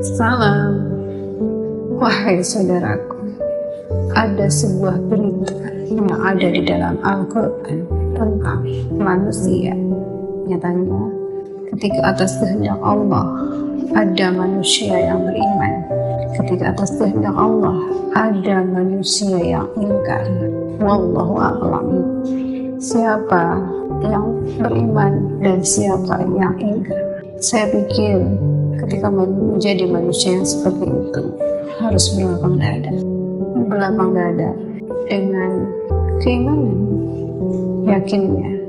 Salam, wahai saudaraku. Ada sebuah berita yang ada di dalam Al-Quran tentang manusia. Nyatanya, ketika atas kehendak Allah ada manusia yang beriman. Ketika atas kehendak Allah ada manusia yang ingkar. Wallahu a'lam. Siapa yang beriman dan siapa yang ingkar? Saya pikir ketika menjadi manusia yang seperti itu harus berlapang dada dengan keimanan, yakinnya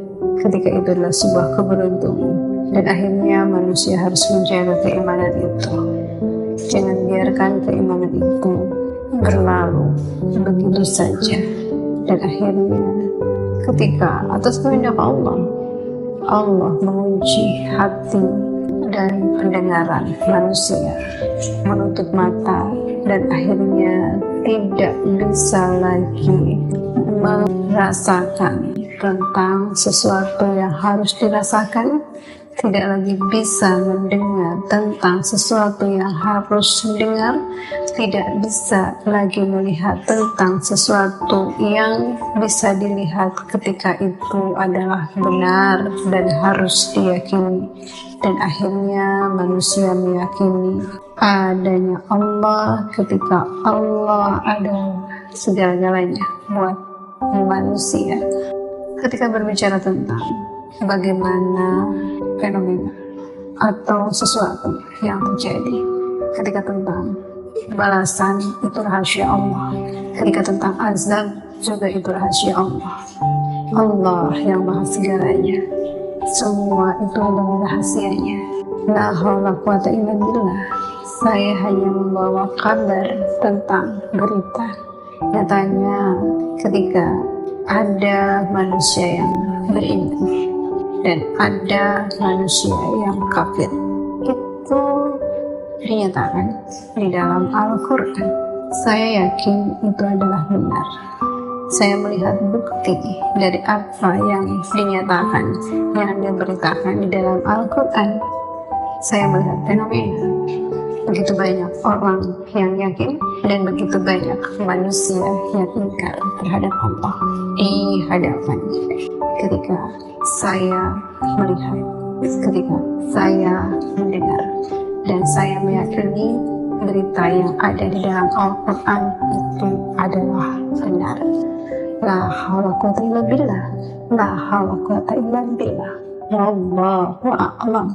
ketika itu adalah sebuah keberuntungan, dan akhirnya manusia harus menjaga keimanan itu. Jangan biarkan keimanan itu berlalu begitu saja, dan akhirnya ketika atas kehendak Allah mengunci hati dan pendengaran manusia, menutup mata, dan akhirnya tidak bisa lagi merasakan tentang sesuatu yang harus dirasakan, tidak lagi bisa mendengar tentang sesuatu yang harus didengar, tidak bisa lagi melihat tentang sesuatu yang bisa dilihat ketika itu adalah benar dan harus diyakini. Dan akhirnya manusia meyakini adanya Allah ketika Allah adalah segala-galanya buat manusia. Ketika berbicara tentang bagaimana fenomena atau sesuatu yang terjadi, ketika tentang balasan itu rahasia Allah, ketika tentang azab juga itu rahasia Allah. Allah yang maha segalanya, semua itu adalah rahasianya. La haula quwata illa billah. Saya hanya membawa kabar tentang berita. Nyatanya ketika ada manusia yang beriman dan ada manusia yang kafir, itu dinyatakan di dalam Al-Quran. Saya yakin itu adalah benar. Saya melihat bukti dari apa yang dinyatakan, yang diberitakan di dalam Al-Quran. Saya melihat fenomena. Begitu banyak orang yang yakin dan begitu banyak manusia yang ingkar terhadap Allah di hadapannya. Ketika saya melihat, ketika saya mendengar, dan saya meyakini berita yang ada di dalam Al-Quran itu adalah benar. La haula quwata illa billah. La haula quwata illa billah. Wallahu a'lam.